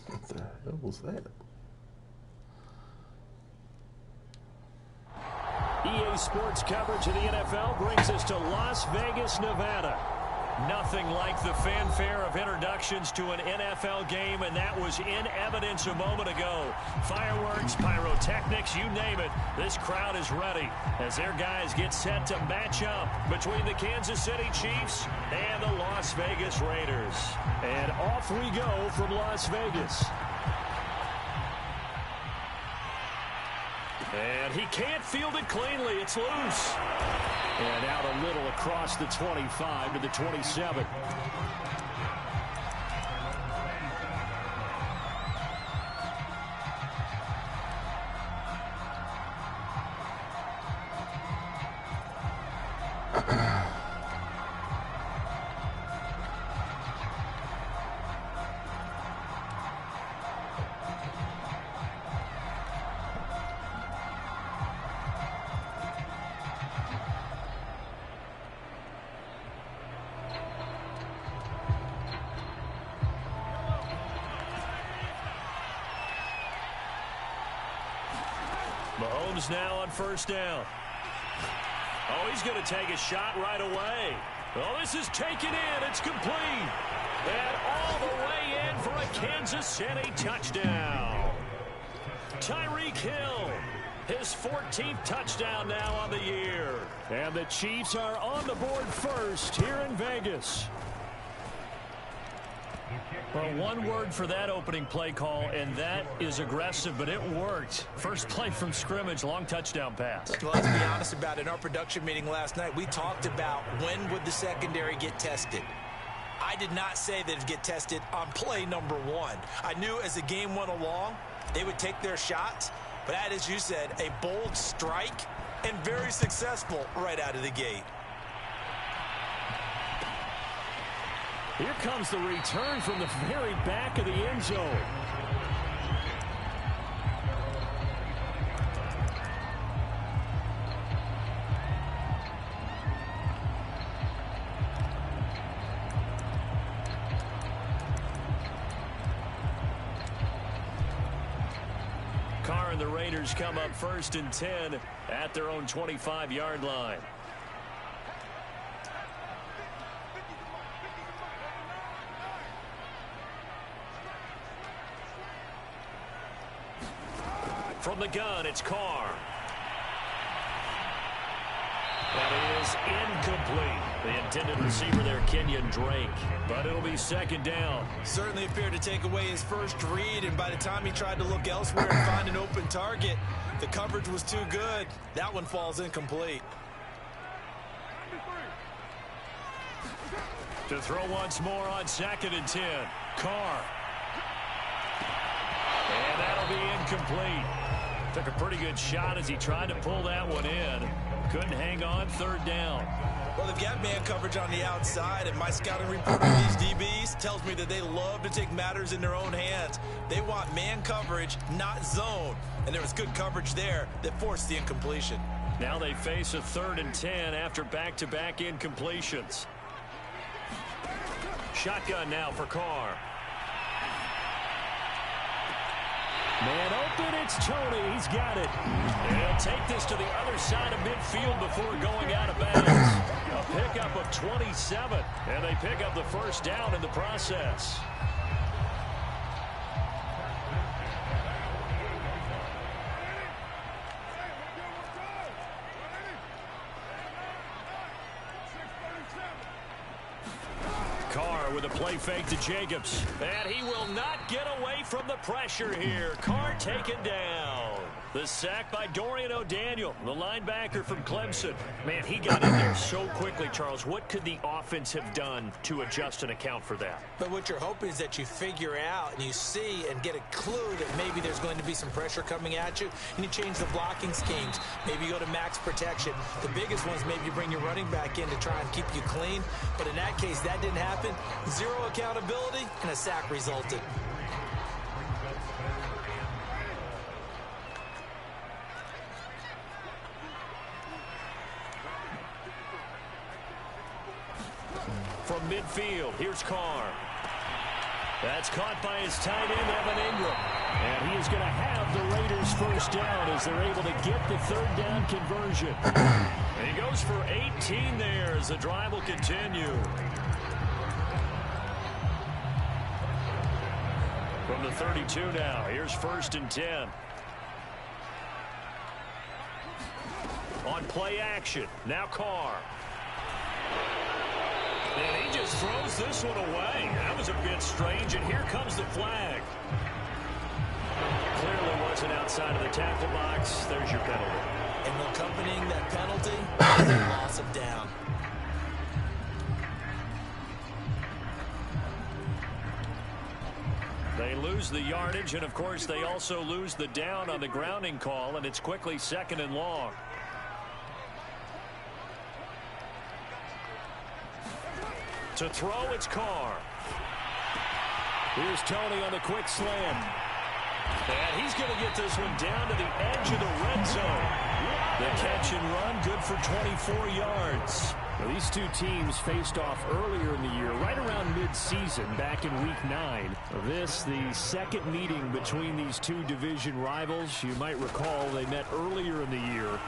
What the hell was that? EA Sports coverage of the NFL brings us to Las Vegas, Nevada. Nothing like the fanfare of introductions to an NFL game, and that was in evidence a moment ago. Fireworks, pyrotechnics, you name it. This crowd is ready as their guys get set to match up between the Kansas City Chiefs and the Las Vegas Raiders. And off we go from Las Vegas. And he can't field it cleanly. It's loose. And out a little across the 25 to the 27. Mahomes now on first down. Oh, he's going to take a shot right away. Oh, this is taken in. It's complete. And all the way in for a Kansas City touchdown. Tyreek Hill, his 14th touchdown now on the year. And the Chiefs are on the board first here in Vegas. Well, one word for that opening play call, and that is aggressive, but it worked. First play from scrimmage, long touchdown pass. Well, let's be honest about it. In our production meeting last night, we talked about when would the secondary get tested. I did not say that it would get tested on play number one. I knew as the game went along, they would take their shots, but that, as you said, a bold strike and very successful right out of the gate. Here comes the return from the very back of the end zone. Carr and the Raiders come up first and 10 at their own 25-yard line. From the gun, it's Carr. That is incomplete. The intended receiver there, Kenyon Drake. But it'll be second down. Certainly appeared to take away his first read, and by the time he tried to look elsewhere and find an open target, the coverage was too good. That one falls incomplete. To throw once more on second and 10. Carr. And that'll be incomplete. Took a pretty good shot as he tried to pull that one in. Couldn't hang on, third down. Well, they've got man coverage on the outside, and my scouting report on these DBs tells me that they love to take matters in their own hands. They want man coverage, not zone. And there was good coverage there that forced the incompletion. Now they face a third and 10 after back-to-back incompletions. Shotgun now for Carr. Man open, it's Tony. He's got it. And he'll take this to the other side of midfield before going out of bounds. A pickup of 27, and they pick up the first down in the process. Carr with a play fake to Jacobs. And he will not get away from the pressure here. Carr taken down. The sack by Dorian O'Daniel, the linebacker from Clemson. Man, he got in there so quickly, Charles. What could the offense have done to adjust and account for that? But what you're hoping is that you figure out and you see and get a clue that maybe there's going to be some pressure coming at you, and you change the blocking schemes. Maybe you go to max protection. The biggest one is maybe you bring your running back in to try and keep you clean. But in that case, that didn't happen. Zero accountability, and a sack resulted. from midfield. Here's Carr. That's caught by his tight end, Evan Ingram. And he is going to have the Raiders first down as they're able to get the third down conversion. And he goes for 18 there as the drive will continue. From the 32 now, here's 1st and 10. On play action, now Carr. And he just throws this one away. That was a bit strange, and here comes the flag. Clearly wasn't outside of the tackle box. There's your penalty. And accompanying that penalty is a loss of down. They lose the yardage, and of course they also lose the down on the grounding call, and it's quickly 2nd and long. To throw, it's Carr. Here's Tony on the quick slant. And he's going to get this one down to the edge of the red zone. The catch and run, good for 24 yards. Well, these two teams faced off earlier in the year, right around mid-season, back in Week 9. This, the second meeting between these two division rivals. You might recall they met earlier in the year.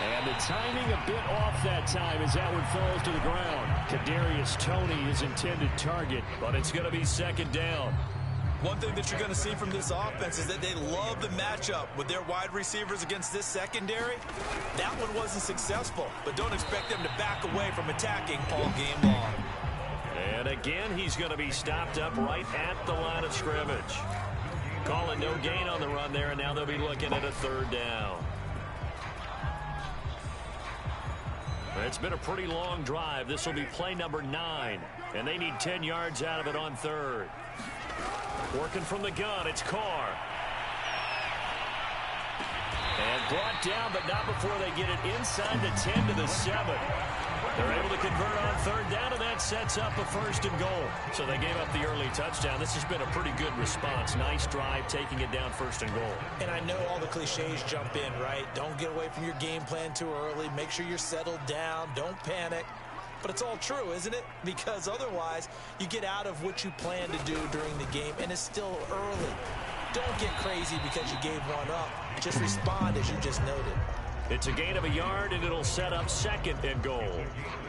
And the timing a bit off that time as that one falls to the ground. Kadarius Toney, his intended target. But it's going to be 2nd down. One thing that you're going to see from this offense is that they love the matchup with their wide receivers against this secondary. That one wasn't successful, but don't expect them to back away from attacking all game long. And again, he's going to be stopped up right at the line of scrimmage. Calling no gain on the run there, and now they'll be looking at a 3rd down. It's been a pretty long drive. This will be play number 9, and they need 10 yards out of it on 3rd. Working from the gun, it's Carr. And brought down, but not before they get it inside the 10 to the 7. They're able to convert on 3rd down, and that sets up a 1st and goal. So they gave up the early touchdown. This has been a pretty good response. Nice drive, taking it down 1st and goal. And I know all the cliches jump in, right? Don't get away from your game plan too early. Make sure you're settled down. Don't panic. But it's all true, isn't it? Because otherwise, you get out of what you plan to do during the game, and it's still early. Don't get crazy because you gave one up. Just respond as you just noted. It's a gain of a yard, and it'll set up 2nd and goal.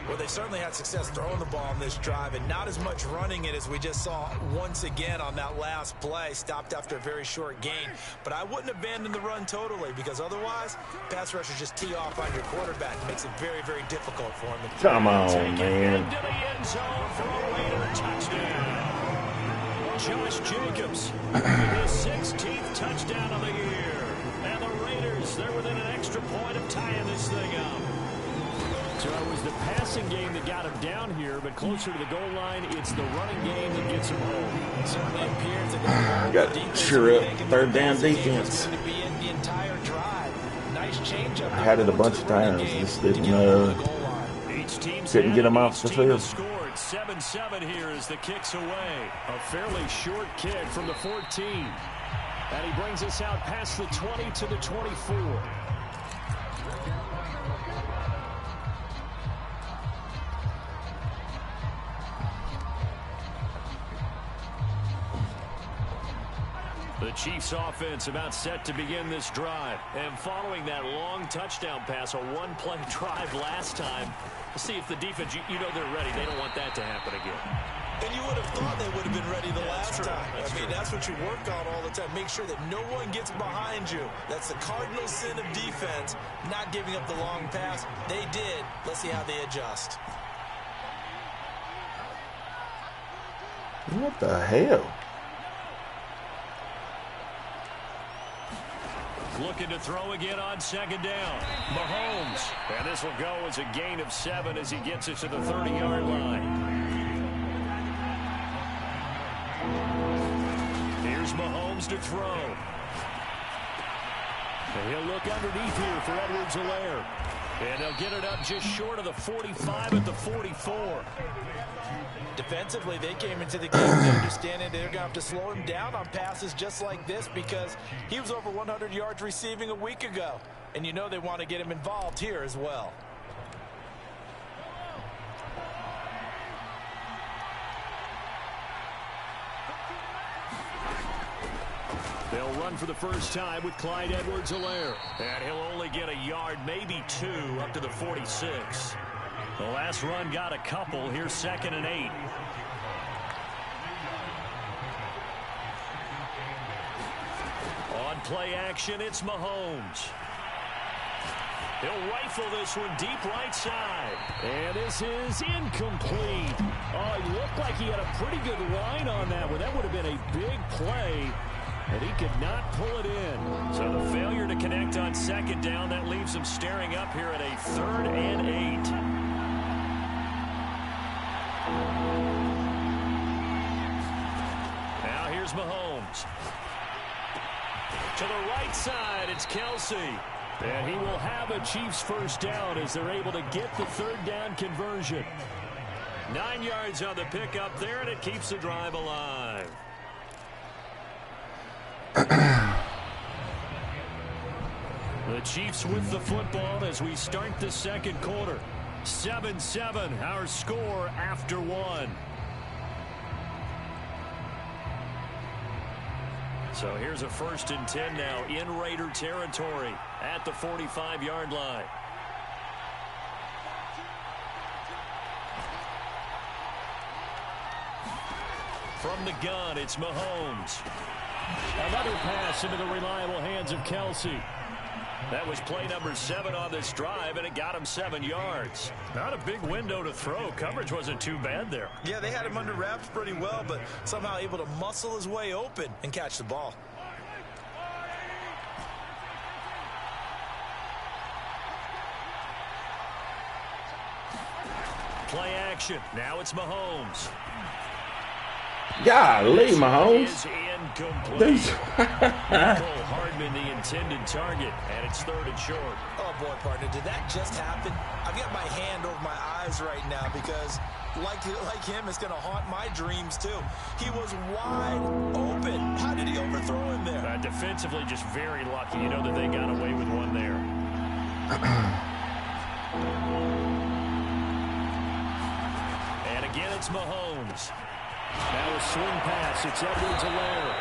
Well, they certainly had success throwing the ball on this drive, and not as much running it as we just saw once again on that last play. Stopped after a very short gain. But I wouldn't abandon the run totally, because otherwise, pass rushers just tee off on your quarterback. It makes it very, very difficult for him. Come on, man. Into the end zone for a Raider touchdown. Josh Jacobs with his 16th touchdown of the year. And the Raiders, they're within an extra point of tying this thing up. So it was the passing game that got him down here, but closer to the goal line, it's the running game that gets him home. It certainly appears that Got to cheer up 3rd down defense. Going to be in the entire drive. Nice change up. I had it a bunch of times. Just didn't couldn't get him off the field. Scored 7-7 here as the kick's away. A fairly short kick from the 14. And he brings us out past the 20 to the 24. The Chiefs offense about set to begin this drive. And following that long touchdown pass, a one-play drive last time, let's see if the defense, you know they're ready. They don't want that to happen again. And you would have thought they would have been ready the last time. That's what you work on all the time. Make sure that no one gets behind you. That's the cardinal sin of defense, not giving up the long pass. They did. Let's see how they adjust. What the hell? Looking to throw again on 2nd down. Mahomes. And this will go as a gain of 7 as he gets it to the 30-yard line. Here's Mahomes to throw. And he'll look underneath here for Edwards-Helaire. And they'll get it up just short of the 45 at the 44. Defensively, they came into the game understanding they're going to have to slow him down on passes just like this because he was over 100 yards receiving a week ago. And you know they want to get him involved here as well. They'll run for the first time with Clyde Edwards-Helaire. And he'll only get a yard, maybe 2, up to the 46. The last run got a couple. Here's 2nd and 8. On play action, it's Mahomes. He'll rifle this one deep right side. And this is incomplete. Oh, it looked like he had a pretty good line on that one. That would have been a big play. And he could not pull it in. So the failure to connect on 2nd down, that leaves him staring up here at a 3rd and 8. Now here's Mahomes. To the right side, it's Kelsey. And he will have a Chiefs first down as they're able to get the 3rd down conversion. 9 yards on the pickup there, and it keeps the drive alive. The Chiefs with the football as we start the 2nd quarter. 7-7, our score after 1. So here's a 1st and 10 now in Raider territory at the 45-yard line. From the gun, it's Mahomes. Another pass into the reliable hands of Kelsey. That was play number 7 on this drive, and it got him 7 yards. Not a big window to throw. Coverage wasn't too bad there. Yeah, they had him under wraps pretty well, but somehow able to muscle his way open and catch the ball. Play action. Now it's Mahomes. Golly, Mahomes. Is incomplete. Cole Hardman, the intended target, and it's 3rd and short. Oh, boy, partner, did that just happen? I've got my hand over my eyes right now because, like him, it's going to haunt my dreams, too. He was wide open. How did he overthrow him there? Defensively, just very lucky. You know that they got away with one there. And again, it's Mahomes. Now a swing pass. It's Edwards-Helaire.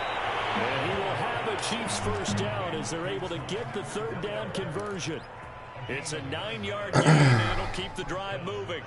And he will have a Chiefs first down as they're able to get the 3rd down conversion. It's a 9-yard gain, and it'll keep the drive moving.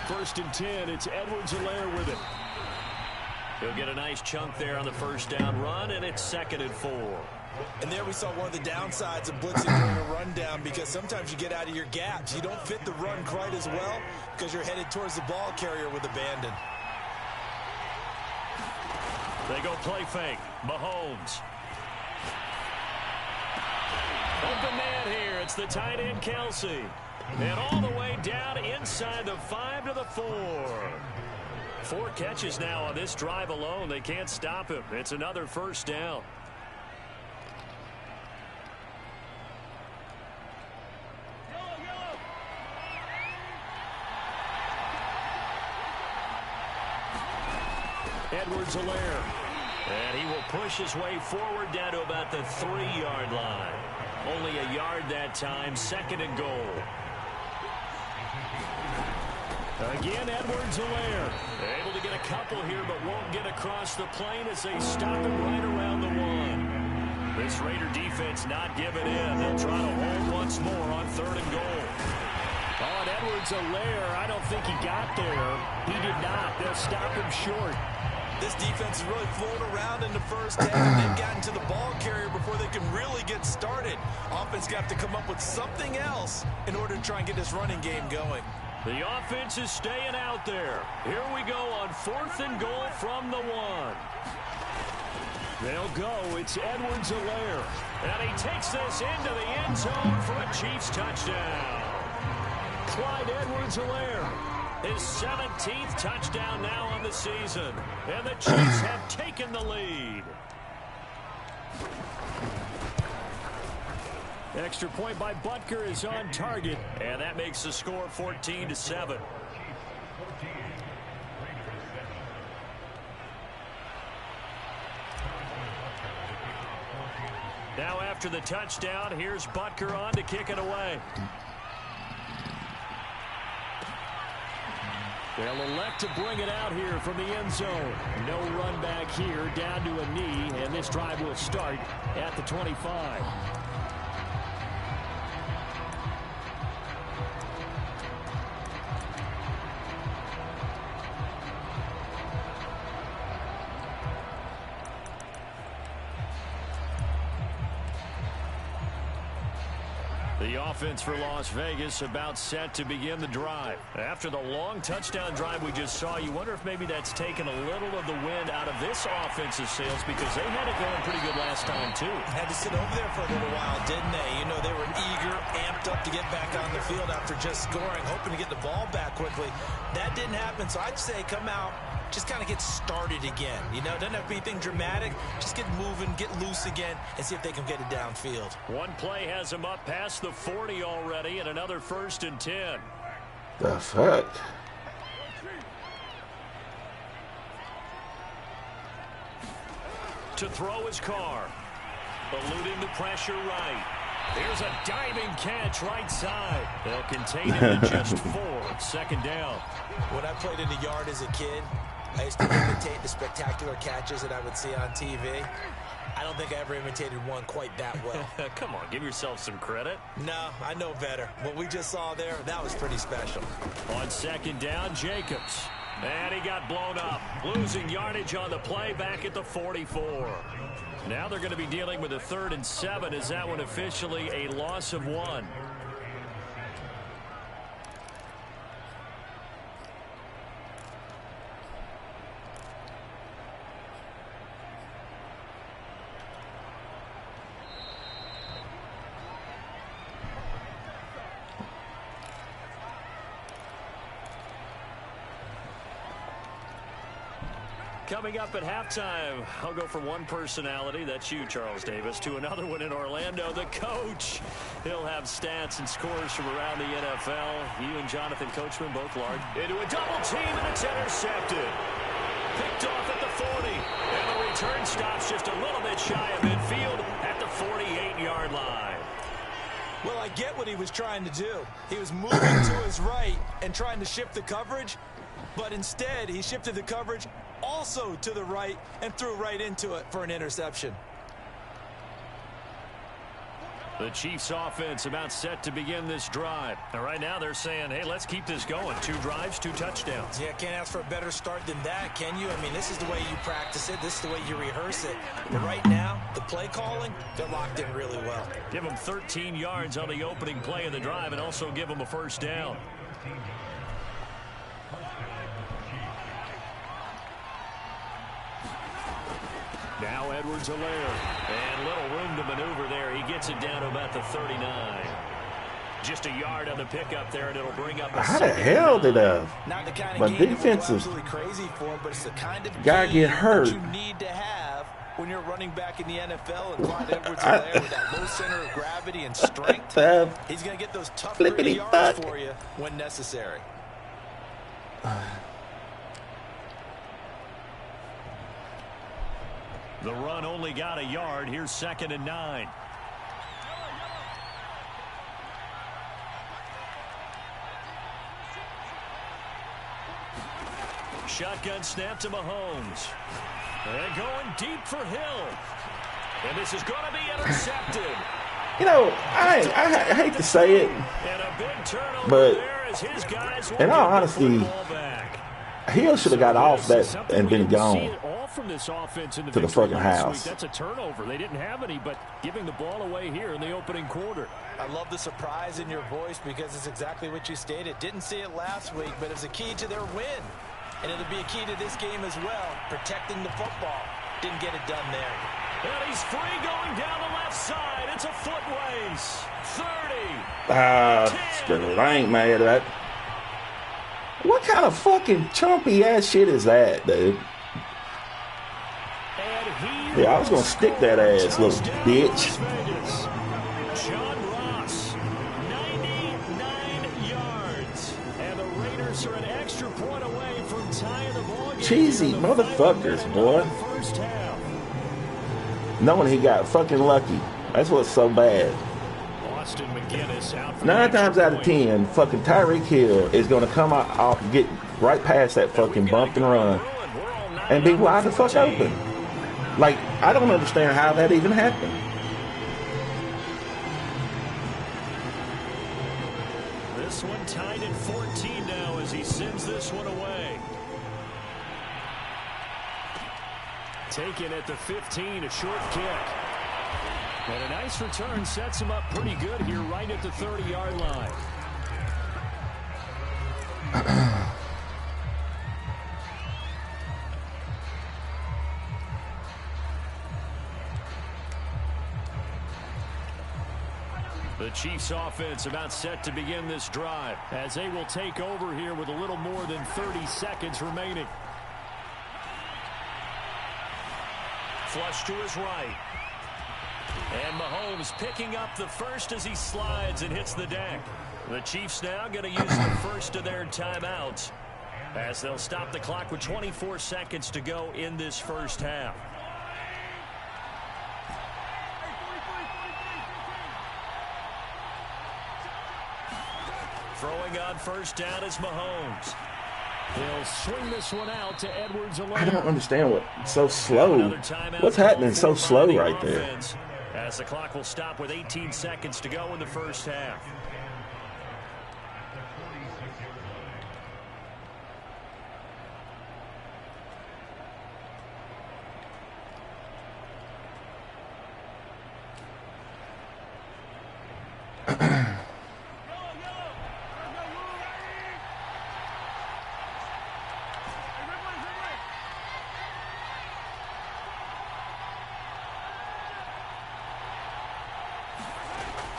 First and 10, it's Edwards-Helaire with it. He'll get a nice chunk there on the first down run, and it's 2nd and 4. And there we saw one of the downsides of blitzing during a rundown, because sometimes you get out of your gaps. You don't fit the run quite as well because you're headed towards the ball carrier with abandon. They go play fake. Mahomes. Open man here. It's the tight end, Kelsey. And all the way down inside the 5 to the 4. 4 catches now on this drive alone. They can't stop him. It's another first down. Edwards-Helaire. And he will push his way forward down to about the 3-yard line. Only a yard that time. 2nd and goal. Again, Edwards-Helaire. Able to get a couple here, but won't get across the plane as they stop him right around the 1. This Raider defense not giving in. They'll try to hold once more on 3rd and goal. Oh, and Edwards-Helaire, I don't think he got there. He did not. They'll stop him short. This defense is really flown around in the first half, and they've gotten to the ball carrier before they can really get started. Offense got to come up with something else in order to try and get this running game going. The offense is staying out there. Here we go on 4th and goal from the 1. They'll go. It's Edwards-Helaire. And he takes this into the end zone for a Chiefs touchdown. Clyde Edwards-Helaire. His 17th touchdown now on the season. And the Chiefs have taken the lead. Extra point by Butker is on target, and that makes the score 14-7. Now after the touchdown, here's Butker on to kick it away. They'll elect to bring it out here from the end zone. No run back here, down to a knee, and this drive will start at the 25. The offense for Las Vegas about set to begin the drive. After the long touchdown drive we just saw, you wonder if maybe that's taken a little of the wind out of this offense's sails, because they had it going pretty good last time too. Had to sit over there for a little while, didn't they? You know, they were eager, amped up to get back on the field after just scoring, hoping to get the ball back quickly. That didn't happen, so I'd say come out, just kind of get started again. You know, doesn't have to be anything dramatic. Just get moving, get loose again, and see if they can get it downfield. One play has them up past the 40 already, and another 1st and 10. The fuck? To throw his car. Eluding the pressure right. Here's a diving catch right side. They'll contain it to just 4. 2nd down. When I played in the yard as a kid, I used to imitate the spectacular catches that I would see on TV. I don't think I ever imitated one quite that well. Come on, give yourself some credit. No, I know better. What we just saw there, that was pretty special. On 2nd down, Jacobs. And he got blown up. Losing yardage on the play back at the 44. Now they're going to be dealing with a 3rd and 7. Is that one officially a loss of 1? Coming up at halftime, I'll go from one personality, that's you, Charles Davis, to another one in Orlando, the coach. He'll have stats and scores from around the NFL. You and Jonathan Coachman both large. Into a double team, and it's intercepted. Picked off at the 40. And the return stops just a little bit shy of midfield at the 48-yard line. Well, I get what he was trying to do. He was moving to his right and trying to shift the coverage, but instead he shifted the coverage also to the right and threw right into it for an interception. The Chiefs offense about set to begin this drive. And right now they're saying, hey, let's keep this going. 2 drives, 2 touchdowns. Yeah, can't ask for a better start than that, can you? I mean, this is the way you practice it. This is the way you rehearse it. But right now, the play calling, they're locked in really well. Give them 13 yards on the opening play of the drive and also give them a 1st down. Now Edwards-Helaire, and little room to maneuver there. He gets it down to about the 39. Just a yard on the pickup there, and it'll bring up a How the hell did Not the kind my of game defensive absolutely crazy for, but it's the kind of guy game get hurt? that you need to have when you're running back in the NFL. And Clyde Edwards-Helaire with that low center of gravity and strength, he's going to get those tough yards for you when necessary. The run only got a yard. Here's 2nd and 9. Shotgun snap to Mahomes. And going deep for Hill. And this is going to be intercepted. You know, I hate to say it, And a big turnover but there as his guys in all honesty, Hill should have got off that and been gone from this offense in to the fucking house. That's a turnover. They didn't have any, but giving the ball away here in the opening quarter. I love the surprise in your voice because it's exactly what you stated. Didn't see it last week, but it's a key to their win. And it'll be a key to this game as well, protecting the football. Didn't get it done there. And he's free going down the left side. It's a foot race. 30. Screw it. I ain't mad at that. What kind of fucking chumpy ass shit is that, dude? Yeah, I was gonna stick that ass, little bitch. John Ross, 99 yards. And the Raiders are an extra point away from tying the ball game. Cheesy motherfuckers, boy. Knowing he got fucking lucky. That's what's so bad. Austin McGinnis out for 9 times out of 10, fucking Tyreek Hill is going to come out, get right past that fucking bump and run and be wide the fuck open. Like, I don't understand how that even happened. This one tied at 14 now as he sends this one away. Taken at the 15, a short kick. And a nice return sets him up pretty good here right at the 30-yard line. The Chiefs offense about set to begin this drive as they will take over here with a little more than 30 seconds remaining. Flush to his right. And Mahomes picking up the first as he slides and hits the deck. The Chiefs now going to use the first of their timeouts as they'll stop the clock with 24 seconds to go in this first half. Throwing on first down is Mahomes. They'll swing this one out to Edwards alone. I don't understand what's so slow. What's happening so slow right there? As the clock will stop with 18 seconds to go in the first half.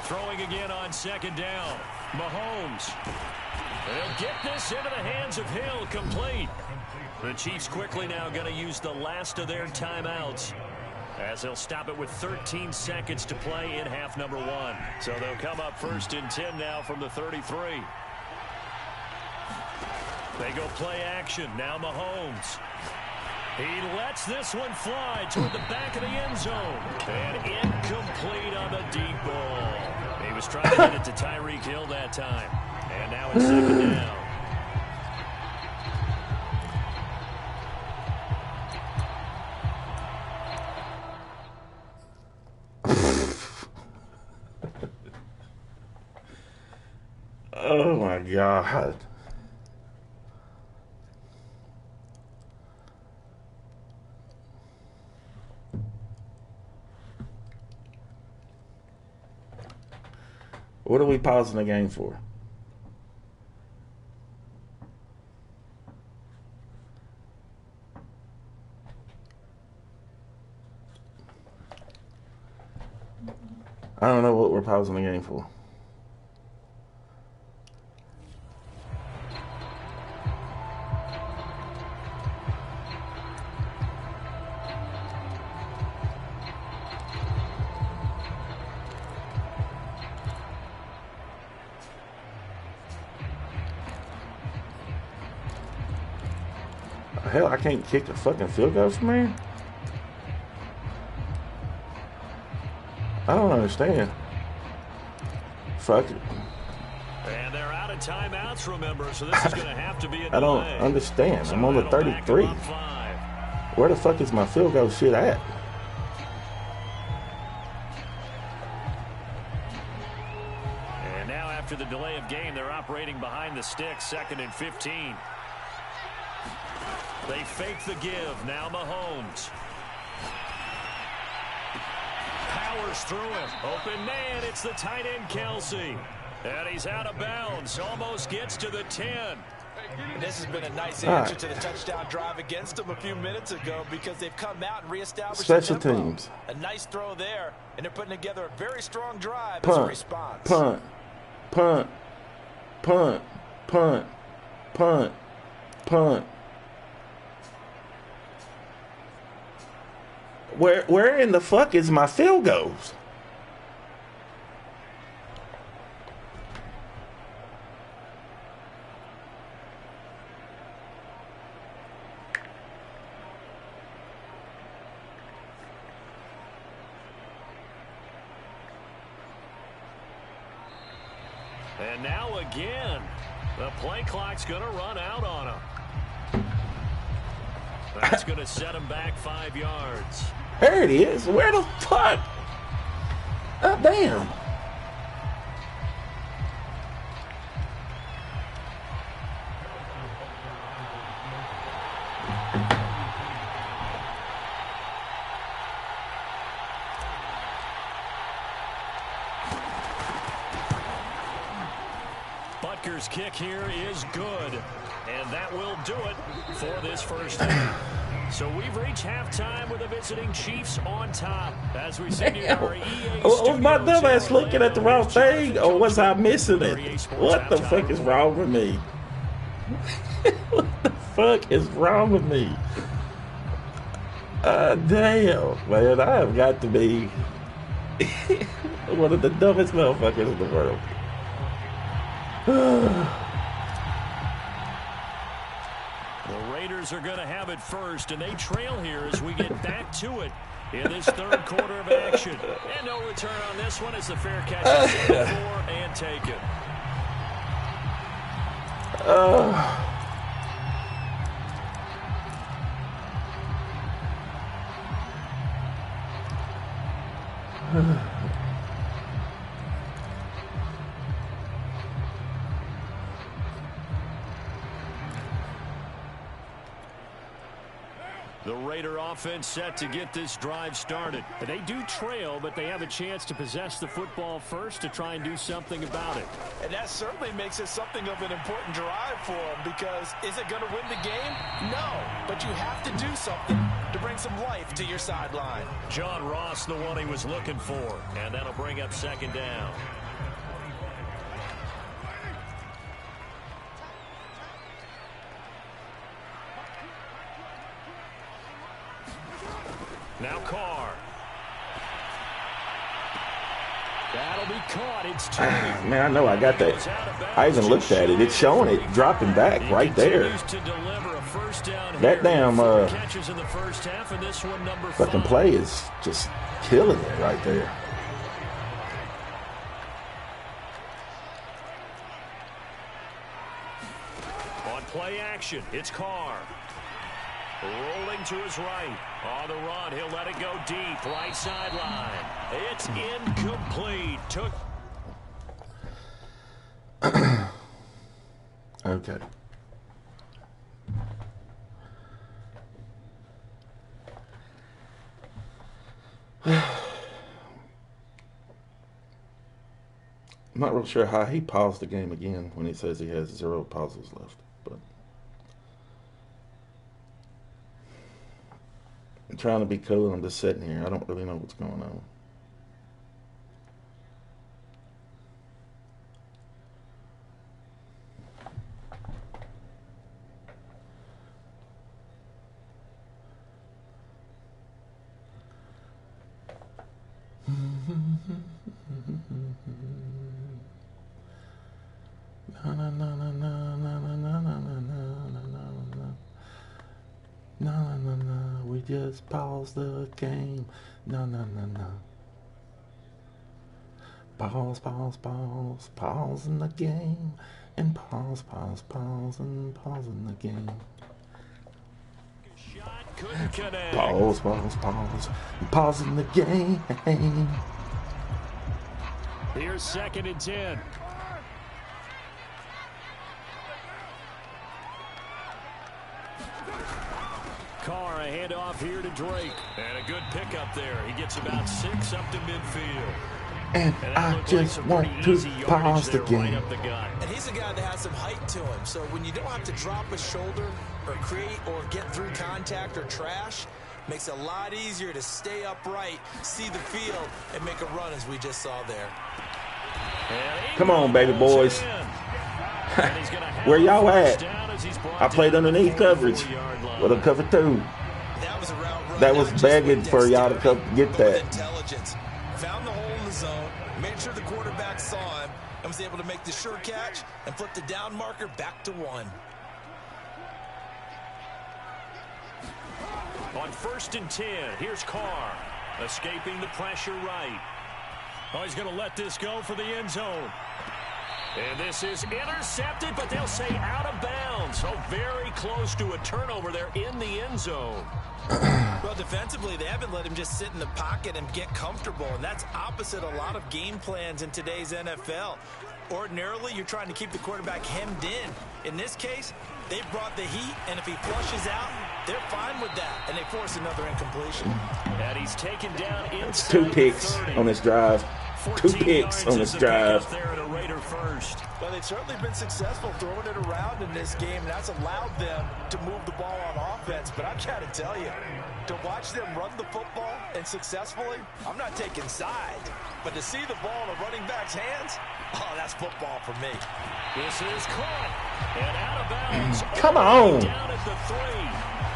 Throwing again on second down. Mahomes. They'll get this into the hands of Hill, complete. The Chiefs quickly now going to use the last of their timeouts as they'll stop it with 13 seconds to play in half number 1. So they'll come up first and 10 now from the 33. They go play action. Now Mahomes. He lets this one fly toward the back of the end zone. And incomplete on the deep ball. He was trying to get it to Tyreek Hill that time. And now it's second down. Oh, my God. What are we pausing the game for? I don't know what we're pausing the game for. Hell, I can't kick a fucking field goal from here? I don't understand. Fuck it. And they're out of timeouts, remember, so this is going to have to be a delay. I don't understand. So I'm on the 33. Where the fuck is my field goal shit at? And now after the delay of game, they're operating behind the sticks, 2nd and 15. They fake the give. Now Mahomes. Powers through him. Open man. It's the tight end, Kelsey. And he's out of bounds. Almost gets to the 10. And this has been a nice answer to the touchdown drive against them a few minutes ago because they've come out and reestablished special the tempo. teams. A nice throw there, and they're putting together a very strong drive Punt, as a response. Punt, punt, punt, punt, punt, punt. Where in the fuck is my field goals? And now again, the play clock's going to run out on him. That's going to set him back 5 yards. There it is. Where the fuck? Oh, damn. Butker's kick here is good, and that will do it for this first half. So we've reached halftime with the visiting Chiefs on top. As we send you our EA Was my dumb ass looking at the wrong thing, or was I missing it? What the fuck is wrong with me? What the fuck is wrong with me? Damn, man, I have got to be one of the dumbest motherfuckers in the world. The Raiders are going to have it first, and they trail here as we get back to it in this third quarter of action. And no return on this one as the fair catch is set for and taken. The Raider offense set to get this drive started. They do trail, but they have a chance to possess the football first to try and do something about it. And that certainly makes it something of an important drive for them, because is it going to win the game? No, but you have to do something to bring some life to your sideline. John Ross, the one he was looking for, and that'll bring up second down. Now Carr. That'll be caught. It's two. Man, I know I got that. I even looked at it. It's showing it dropping back right there. That damn fucking play is just killing it right there. On play action, it's Carr. Rolling to his right. On the run, he'll let it go deep. Right sideline. It's incomplete. Okay. I'm not real sure how he paused the game again when he says he has 0 pauses left, but I'm trying to be cool and I'm just sitting here. I don't really know what's going on. We just pause the game. No. Pause in the game. And pause in the game. Pause in the game. Here's 2nd and 10. Carr, a handoff here to Drake. And a good pickup there. He gets about 6 up to midfield. And I just want to pause the game. And he's a guy that has some height to him. So when you don't have to drop a shoulder or create or get through contact or trash, makes it a lot easier to stay upright, see the field, and make a run as we just saw there. Come on, baby boys. Where y'all at? I played underneath coverage with a cover 2. That was begging for y'all to come get that. Found the hole in the zone, made sure the quarterback saw him, and was able to make the sure catch and flip the down marker back to 1. On 1st and 10, here's Carr, escaping the pressure right. Oh, he's going to let this go for the end zone. And this is intercepted, but they'll say out of bounds. So very close to a turnover there in the end zone. Well, defensively, they haven't let him just sit in the pocket and get comfortable, and that's opposite a lot of game plans in today's NFL. Ordinarily, you're trying to keep the quarterback hemmed in. In this case, they brought the heat, and if he flushes out, they're fine with that, and they force another incompletion. And he's taken down inside. It's 2 picks on this drive. 2 picks on this drive. Well, they've certainly been successful throwing it around in this game, and that's allowed them to move the ball on offense. But I've got to tell you, to watch them run the football and successfully, I'm not taking sides. But to see the ball in a running back's hands, oh, that's football for me. This is caught and out of bounds. Come on. Down at the 3.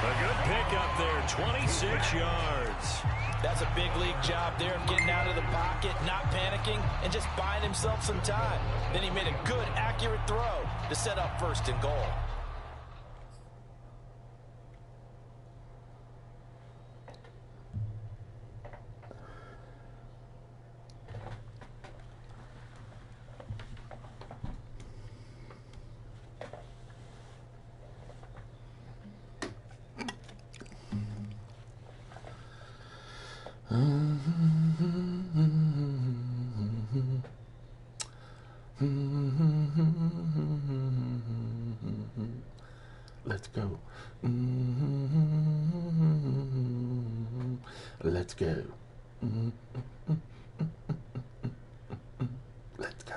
A good pickup there, 26 yards. That's a big league job there of getting out of the pocket, not panicking, and just buying himself some time. Then he made a good, accurate throw to set up 1st and goal. Let's go. Let's go. Let's go.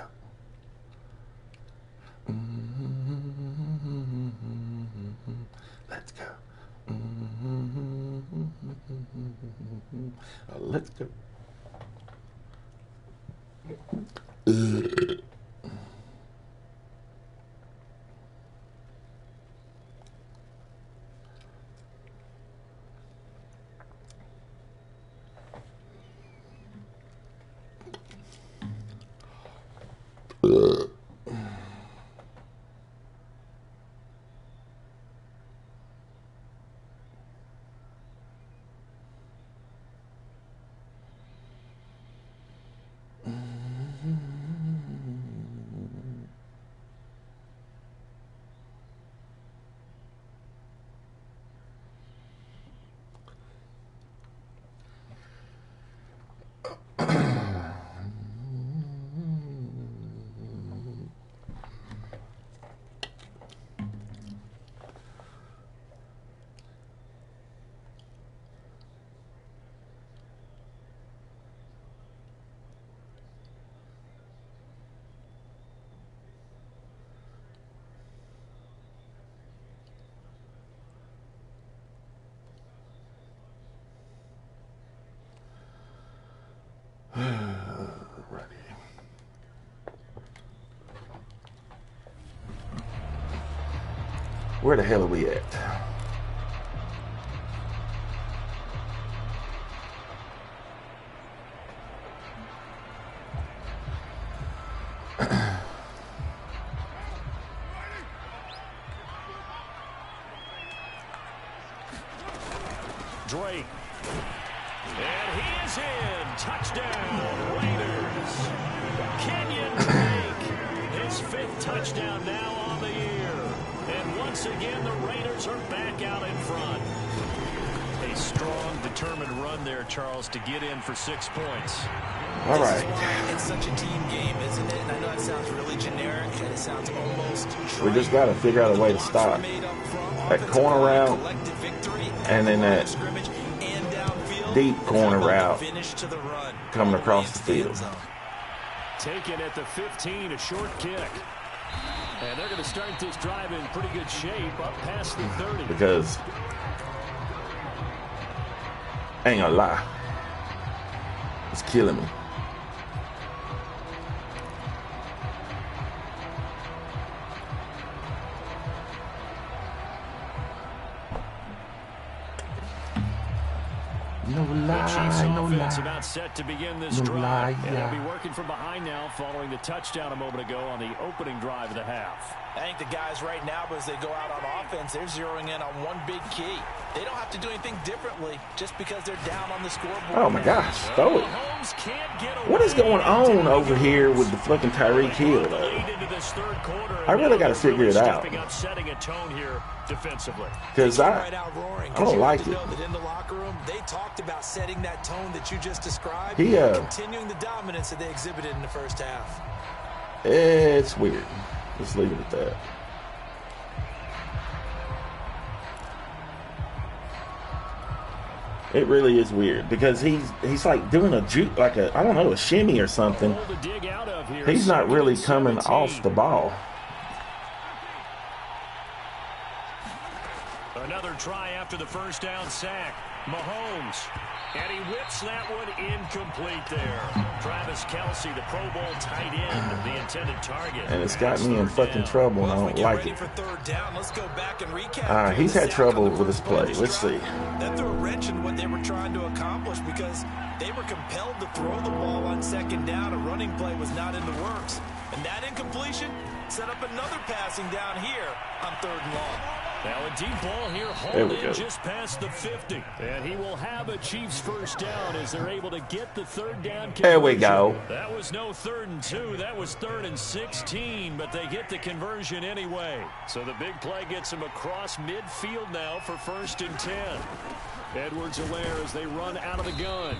Let's go. Let's go. Where the hell are we at? Drake. And he is in. Touchdown, Raiders. Kenyon Drake. His 5th touchdown now on the year. And once again, the Raiders are back out in front. A strong, determined run there, Charles, to get in for 6 points. All right. It's such a team game, isn't it? And I know it sounds really generic, and it sounds almost We just got to figure out a way to stop that corner route and then that deep corner route coming across the field. Taken at the 15, a short kick. And they're going to start this drive in pretty good shape up past the 30. Because, I ain't gonna lie, it's killing me. No lie, no lie. About set to begin this drive. And they'll be working from behind now following the touchdown a moment ago on the opening drive of the half. I think the guys right now, as they go out on offense, they're zeroing in on one big key. They don't have to do anything differently just because they're down on the scoreboard. Oh, my gosh. Throw it. What is going on over here with the fucking Tyreek Hill, though? I really got to figure it out. Because I don't like it. In the locker room, they talked about setting that tone that you just described, continuing the dominance that they exhibited in the first half. It's weird. Let's leave it at that. It really is weird because he's like doing a juke, like a, I don't know, a shimmy or something. He's not really coming off the ball. Another try after the first down sack. Mahomes. And he whips that one incomplete there. Travis Kelce, the Pro Bowl tight end, the intended target. And it's got me in fucking trouble, and I don't like it. He's had trouble with his play. Let's see. That threw a wrench in what they were trying to accomplish because they were compelled to throw the ball on second down. A running play was not in the works. And that incompletion set up another passing down here on 3rd and long. Now a deep ball here, hauled in just past the 50. And he will have a Chiefs first down as they're able to get the 3rd down conversion. There we go. That was no 3rd and 2. That was 3rd and 16, but they get the conversion anyway. So the big play gets them across midfield now for 1st and 10. Edwards-Helaire as they run out of the gun.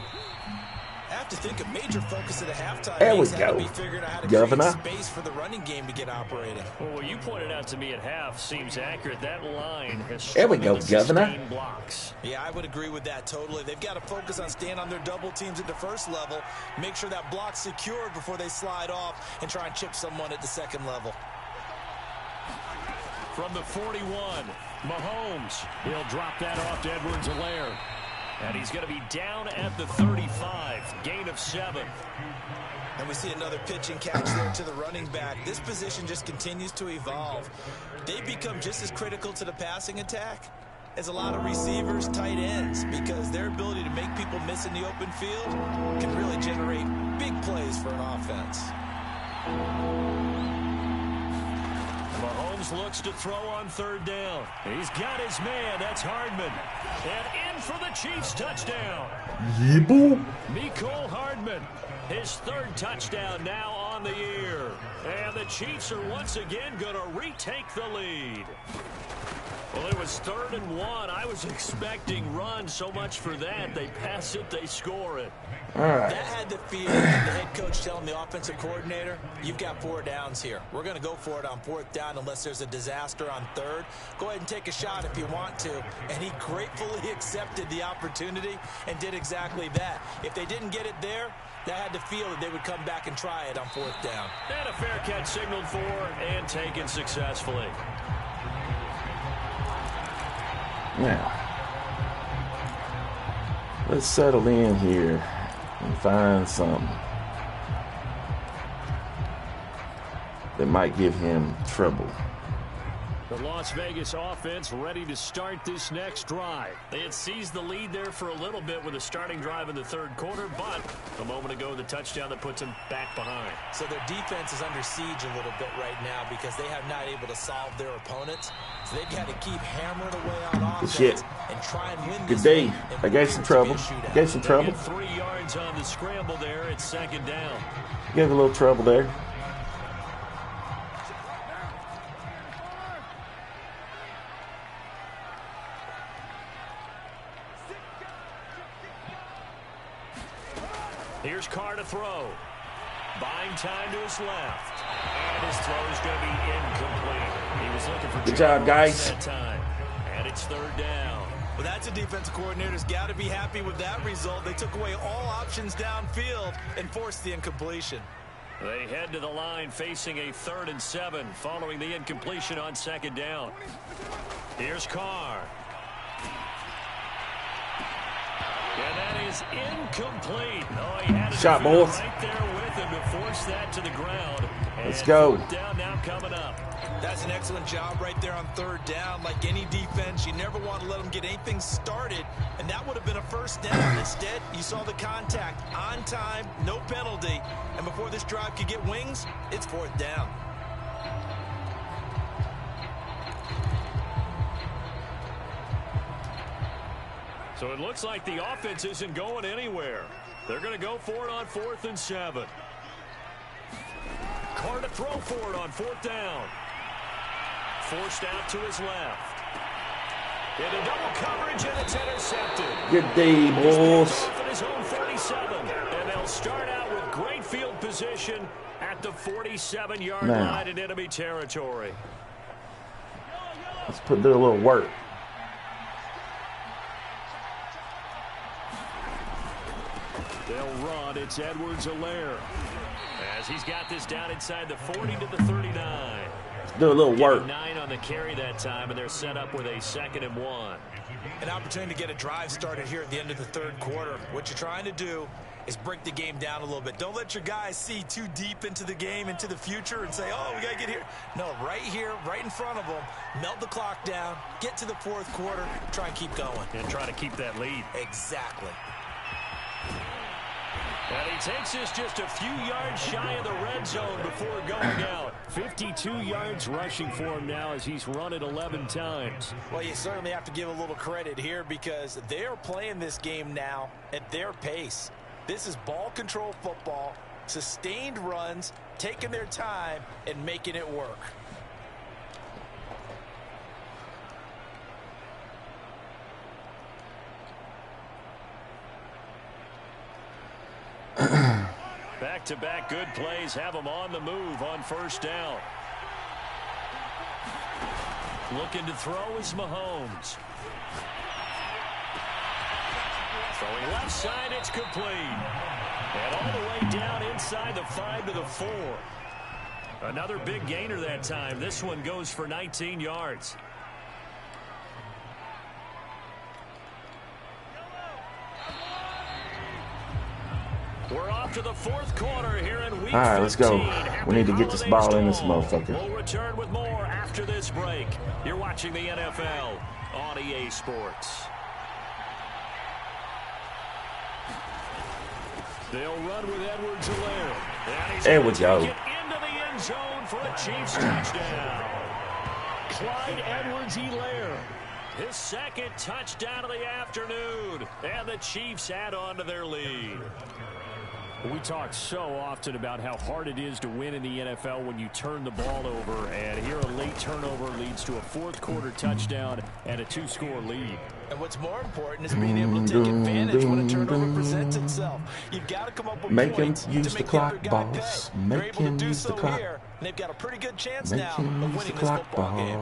I have to think a major focus of the halftime. There we go. Be figuring out how to Governor. create space for the running game to get operating. Well, what you pointed out to me at half seems accurate. That line has there we go, Governor. Blocks. Yeah, I would agree with that totally. They've got to focus on staying on their double teams at the first level, make sure that block's secured before they slide off and try and chip someone at the second level. From the 41, Mahomes. He'll drop that off to Edwards-Helaire. And he's going to be down at the 35, gain of 7. And we see another pitch and catch there to the running back. This position just continues to evolve. They become just as critical to the passing attack as a lot of receivers, tight ends, because their ability to make people miss in the open field can really generate big plays for an offense. Mahomes looks to throw on 3rd down. He's got his man. That's Hardman. And in for the Chiefs touchdown. Mecole Hardman. His 3rd touchdown now on the year. And the Chiefs are once again going to retake the lead. Well, it was 3rd and 1. I was expecting run. So much for that. They pass it, they score it. All right. That had the feel of the head coach telling the offensive coordinator, you've got 4 downs here. We're going to go for it on 4th down unless there's a disaster on 3rd. Go ahead and take a shot if you want to. And he gratefully accepted the opportunity and did exactly that. If they didn't get it there, that had the feel that they would come back and try it on 4th down. And a fair catch signaled for and taken successfully. Now, let's settle in here and find something that might give him trouble. The Las Vegas offense ready to start this next drive. They had seized the lead there for a little bit with a starting drive in the 3rd quarter, but a moment ago the touchdown that puts them back behind. So their defense is under siege a little bit right now because they have not able to solve their opponents. So they've got to keep hammering away on offense and try and win this. Good day. I gave some trouble. Gave some trouble. 3 yards on the scramble there. It's 2nd down. Gave a little trouble there. Here's Carr to throw. Buying time to his left. And his throw is going to be incomplete. He was looking for good job, guys. That time. And it's 3rd down. Well, that's a defensive coordinator's got to be happy with that result. They took away all options downfield and forced the incompletion. They head to the line facing a 3rd and 7 following the incompletion on 2nd down. Here's Carr. And that is incomplete. Oh, he had a shot, boys. Right there with him to force that to the ground. Let's go. Down now coming up. That's an excellent job right there on 3rd down. Like any defense, you never want to let them get anything started, and that would have been a first down. Instead, you saw the contact on time, no penalty. And before this drive could get wings, it's 4th down. So it looks like the offense isn't going anywhere. They're going to go for it on 4th and 7. Carr to throw for it on 4th down. Forced out to his left. Into double coverage, and it's intercepted. Good day, boys. At his own 47. And they'll start out with great field position at the 47-yard line in enemy territory. Let's do a little work. They'll run. It's Edwards-Helaire. As he's got this down inside the 40 to the 39. Do a little work. 9 on the carry that time, and they're set up with a 2nd and 1. An opportunity to get a drive started here at the end of the 3rd quarter. What you're trying to do is break the game down a little bit. Don't let your guys see too deep into the game, into the future, and say, oh, we got to get here. No, right here, right in front of them, melt the clock down, get to the 4th quarter, try and keep going. And try to keep that lead. Exactly. And he takes this just a few yards shy of the red zone before going out. 52 yards rushing for him now as he's run it 11 times. Well, you certainly have to give a little credit here because they're playing this game now at their pace. This is ball control football, sustained runs, taking their time, and making it work. Back-to-back good plays have them on the move on 1st down. Looking to throw is Mahomes. Throwing left side, it's complete. And all the way down inside the 5 to the 4. Another big gainer that time. This one goes for 19 yards. We're off to the 4th quarter here in week 15. All right, let's go. We need to get this ball in this motherfucker. We'll return with more after this break. You're watching the NFL on EA Sports. They'll run with Edwards-Helaire. Edwards, yo. Into the end zone for a Chiefs touchdown. Clyde Edwards-Helaire. His 2nd touchdown of the afternoon. And the Chiefs add on to their lead. We talk so often about how hard it is to win in the NFL when you turn the ball over, and here a late turnover leads to a 4th quarter touchdown and a 2-score lead. And what's more important is being able to take advantage when a turnover presents itself. You've got to come up with points to make the other guy pay. They're able to do so here, and they've got a pretty good chance now of winning this football game.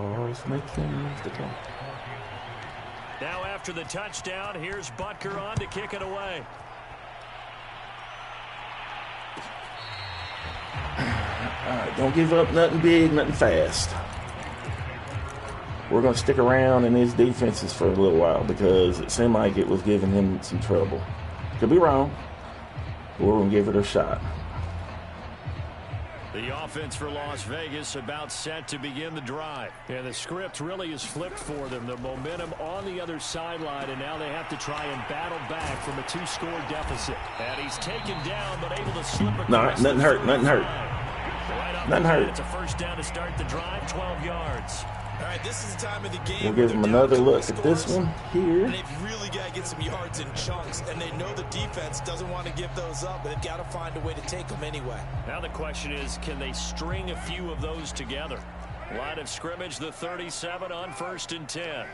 Make him use the clock. Now after the touchdown, here's Butker on to kick it away. All right, don't give up nothing big, nothing fast. We're going to stick around in his defenses for a little while because it seemed like it was giving him some trouble. Could be wrong, but we're going to give it a shot. The offense for Las Vegas about set to begin the drive. Yeah, the script really is flipped for them. The momentum on the other sideline, and now they have to try and battle back from a 2-score deficit. And he's taken down, but able to slip across. No, nothing hurt, nothing hurt. Right nothing hurt. It's a 1st down to start the drive, 12 yards. All right, this is the time of the game. We'll give them another look at this one here. And they've really got to get some yards in chunks, and they know the defense doesn't want to give those up, but they've got to find a way to take them anyway. Now the question is, can they string a few of those together? Line of scrimmage, the 37 on 1st and 10.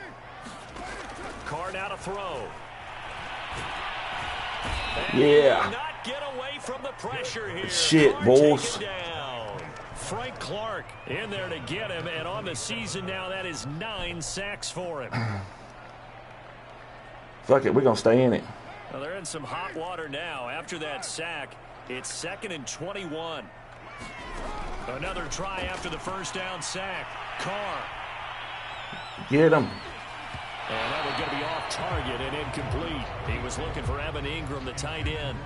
Carr now to throw. And yeah. Not get away from the pressure here. Shit, Carr boys. taken down. Frank Clark in there to get him, and on the season now, that is 9 sacks for him. Fuck it, we're going to stay in it. Well, they're in some hot water now. After that sack, it's 2nd and 21. Another try after the 1st down sack. Carr. Get him. And that was going to be off target and incomplete. He was looking for Evan Ingram, the tight end.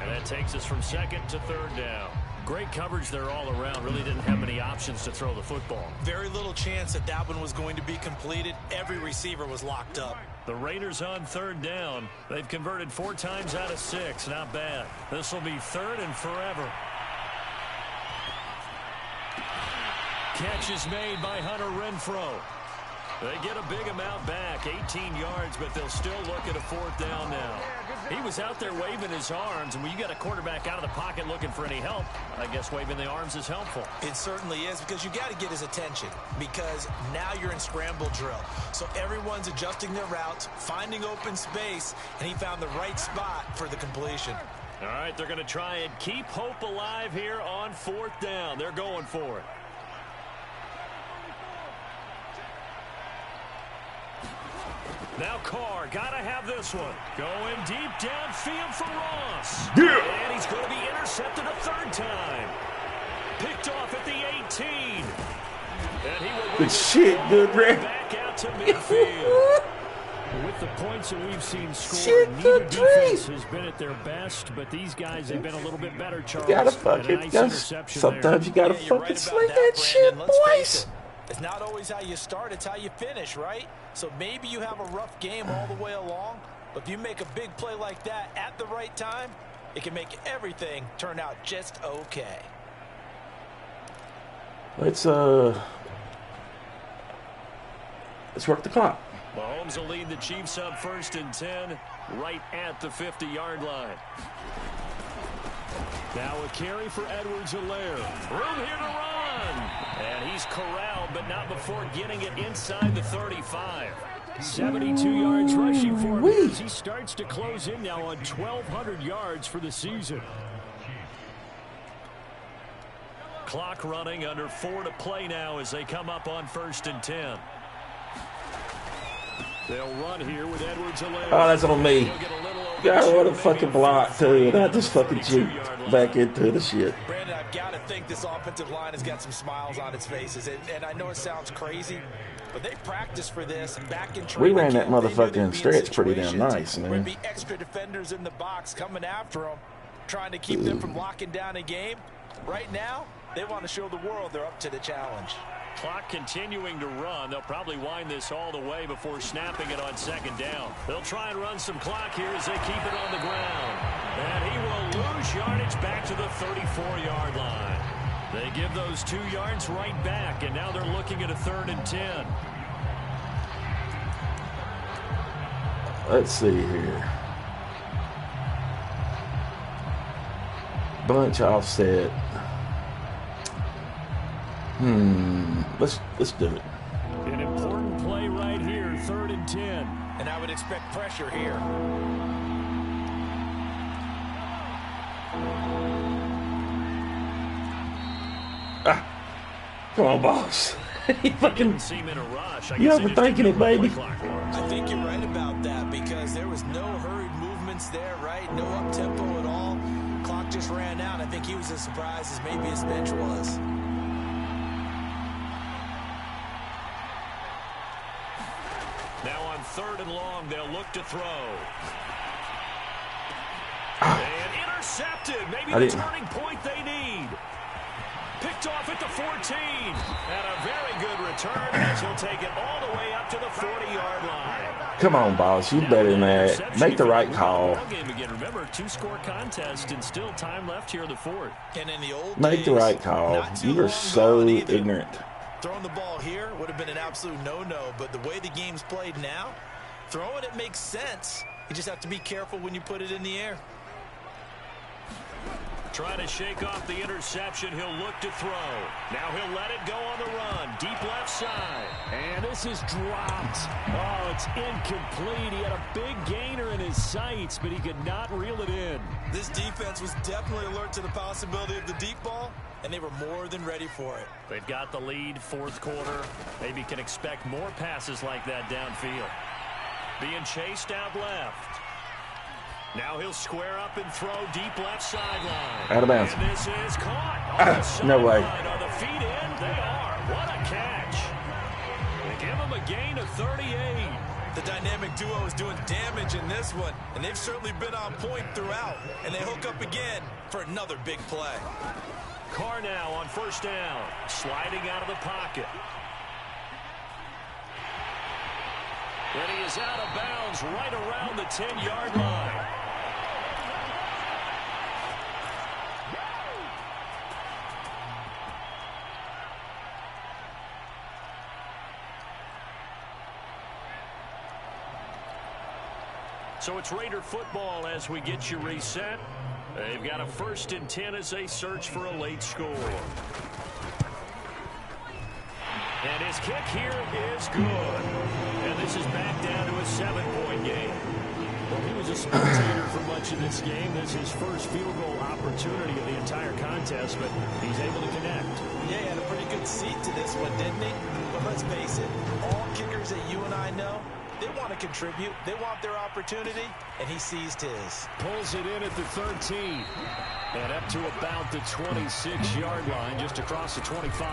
And that takes us from 2nd to 3rd down. Great coverage there all around. Really didn't have many options to throw the football. Very little chance that that one was going to be completed. Every receiver was locked up. The Raiders on 3rd down. They've converted 4 times out of 6. Not bad. This will be 3rd and forever. Catch is made by Hunter Renfrow. They get a big amount back, 18 yards, but they'll still look at a 4th down now. He was out there waving his arms, and when you got a quarterback out of the pocket looking for any help, I guess waving the arms is helpful. It certainly is, because you got to get his attention, because now you're in scramble drill. So everyone's adjusting their routes, finding open space, and he found the right spot for the completion. All right, they're going to try and keep hope alive here on 4th down. They're going for it. Now Carr, gotta have this one. Going deep downfield for Ross. Yeah. And he's going to be intercepted a 3rd time. Picked off at the 18. And he will good shit, good ref. Back out to midfield. With the points that we've seen scored, neither defense has been at their best, but these guys have been a little bit better, Charles. You gotta fucking, sometimes you gotta fucking sling that shit, boys. It's not always how you start, it's how you finish, right? So maybe you have a rough game all the way along, but if you make a big play like that at the right time, it can make everything turn out just okay. Let's work the clock. Mahomes will lead the Chiefs up 1st and 10, right at the 50-yard line. Now a carry for Edwards-Helaire. Room here to run. And he's corralled, but not before getting it inside the 35. 72 yards rushing for him. He starts to close in now on 1,200 yards for the season. Clock running, under 4 to play now as they come up on 1st and 10. They'll run here with Edwards-Helaire. Oh, that's on me. God, what a fucking block, too. And I just fucking juked back into the shit. Brandon, I've got to think this offensive line has got some smiles on its faces. And I know it sounds crazy, but they practiced for this back in training. We ran that motherfucking stretch pretty damn nice, man. There'd be extra defenders in the box coming after them, trying to keep them from locking down a game. Right now, they want to show the world they're up to the challenge. Clock continuing to run. They'll probably wind this all the way before snapping it on 2nd down. They'll try and run some clock here as they keep it on the ground. And he will lose yardage back to the 34-yard line. They give those 2 yards right back, and now they're looking at a 3rd and 10. Let's see here. Bunch offset. Let's do it. An important play right here, 3rd and 10. And I would expect pressure here. Come on, boss. You fucking, seem in a rush. you overthinking it, baby. I think you're right about that, because there was no hurried movements there, right? No up-tempo at all. Clock just ran out. I think he was as surprised as maybe his bench was. Now on 3rd and long, they'll look to throw. And intercepted. Maybe the turning point they need. Picked off at the 14. And a very good return as he'll take it all the way up to the 40-yard line. Come on, boss. You better than that. Make the right call. Remember, 2-score contest and still time left here in the 4th. And in the old Make the right call. You are so ignorant. Throwing the ball here would have been an absolute no-no, but the way the game's played now, throwing it makes sense. You just have to be careful when you put it in the air. Trying to shake off the interception. He'll look to throw. Now he'll let it go on the run. Deep left side. And this is dropped. Oh, it's incomplete. He had a big gainer in his sights, but he could not reel it in. This defense was definitely alert to the possibility of the deep ball, and they were more than ready for it. They've got the lead, 4th quarter. Maybe can expect more passes like that downfield. Being chased out left. Now he'll square up and throw deep left sideline. Out of bounds. And this is caught. No way. Are the feet in? They are. What a catch. They give him a gain of 38. The dynamic duo is doing damage in this one, and they've certainly been on point throughout. And they hook up again for another big play. Carr now on first down, sliding out of the pocket. And he is out of bounds right around the 10-yard line. So it's Raider football as we get you reset. They've got a 1st and 10 as they search for a late score. And his kick here is good. And this is back down to a 7-point game. Well, he was a spectator for much of this game. This is his first field goal opportunity of the entire contest, but he's able to connect. Yeah, he had a pretty good seat to this one, didn't he? But let's face it, all kickers that you and I know, they want to contribute. They want their opportunity, and he seized his. Pulls it in at the 13. And up to about the 26-yard line, just across the 25.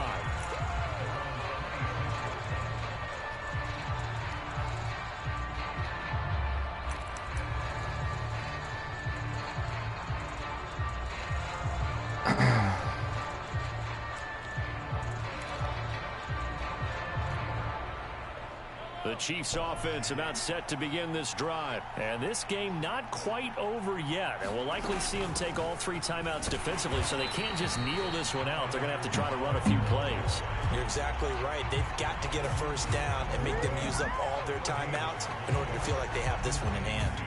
The Chiefs offense about set to begin this drive. And this game not quite over yet. And we'll likely see them take all 3 timeouts defensively, so they can't just kneel this one out. They're going to have to try to run a few plays. You're exactly right. They've got to get a first down and make them use up all their timeouts in order to feel like they have this one in hand.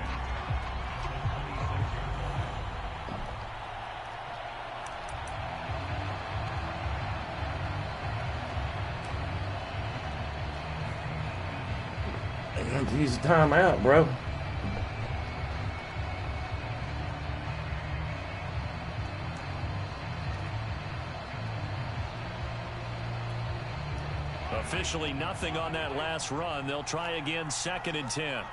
Use the timeout, bro. Officially nothing on that last run. They'll try again, 2nd and 10.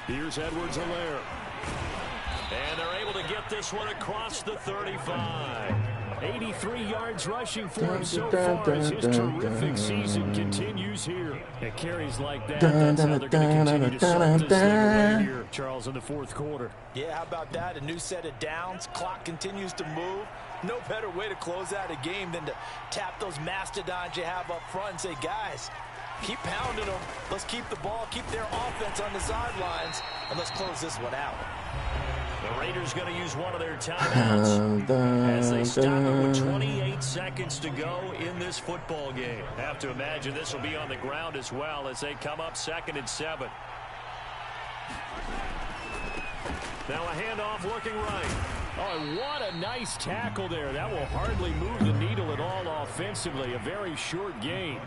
Here's Edwards-Helaire. And they're able to get this one across the 35. 83 yards rushing for him so far as his terrific season continues here. It carries like that. That's how they're going to continue to salt this thing away here, Charles, in the 4th quarter. Yeah, how about that? A new set of downs. Clock continues to move. No better way to close out a game than to tap those mastodons you have up front and say, guys, keep pounding them. Let's keep the ball, keep their offense on the sidelines, and let's close this one out. The Raiders going to use one of their timeouts as they stop it with 28 seconds to go in this football game. Have to imagine this will be on the ground as well as they come up 2nd and 7. Now a handoff looking right. Oh, what a nice tackle there. That will hardly move the needle at all offensively. A very short game.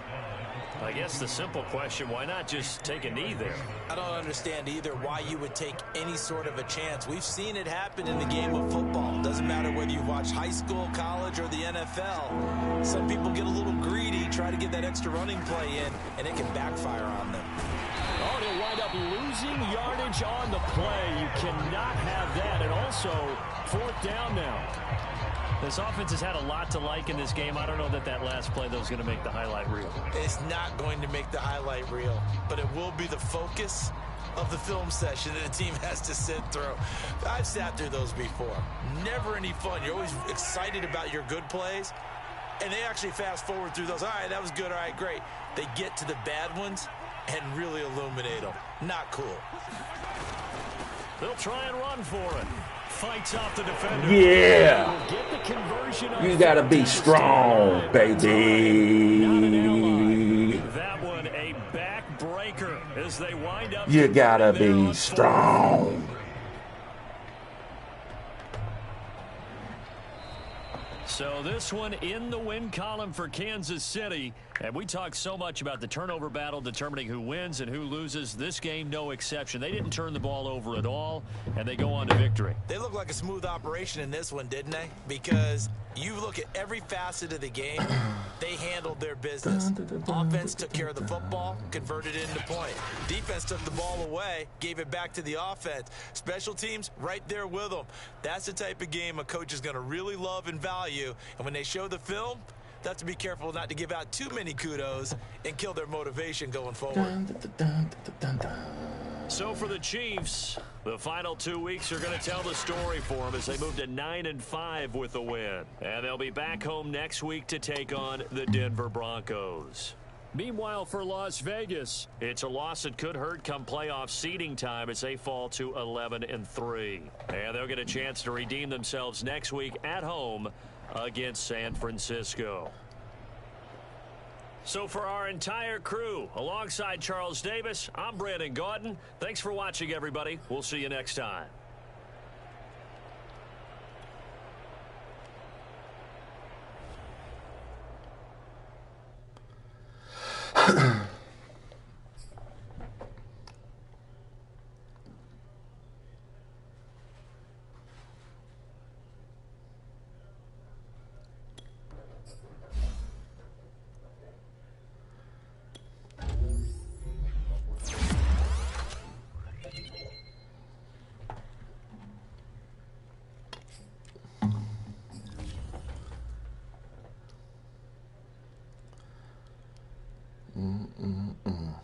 I guess the simple question, why not just take a knee there? I don't understand either why you would take any sort of a chance. We've seen it happen in the game of football. Doesn't matter whether you watch high school, college, or the NFL. Some people get a little greedy, try to get that extra running play in, and it can backfire on them. Oh, they'll wind up losing yardage on the play. You cannot have that. And also, 4th down now. This offense has had a lot to like in this game. I don't know that last play, though, is going to make the highlight reel. It's not going to make the highlight reel, but it will be the focus of the film session that the team has to sit through. I've sat through those before. Never any fun. You're always excited about your good plays, and they actually fast forward through those. All right, that was good. All right, great. They get to the bad ones and really illuminate them. Not cool. They'll try and run for it. Fights off the defender. Yeah. Get the conversion. You gotta be strong, baby. That one a backbreaker as they wind up. You gotta be strong. So this one in the win column for Kansas City. And we talk so much about the turnover battle determining who wins and who loses. This game, no exception. They didn't turn the ball over at all, and they go on to victory. They look like a smooth operation in this one, didn't they? Because you look at every facet of the game, they handled their business. Offense took care of the football, converted it into point. Defense took the ball away, gave it back to the offense. Special teams, right there with them. That's the type of game a coach is going to really love and value. And when they show the film, they have to be careful not to give out too many kudos and kill their motivation going forward. so for the Chiefs, the final 2 weeks are going to tell the story for them as they move to 9-5 with a win. And they'll be back home next week to take on the Denver Broncos. Meanwhile, for Las Vegas, it's a loss that could hurt come playoff seeding time as they fall to 11-3. And they'll get a chance to redeem themselves next week at home against San Francisco. So for our entire crew, alongside Charles Davis, I'm Brandon Gaudin. Thanks for watching, everybody. We'll see you next time. Mm-mm-mm.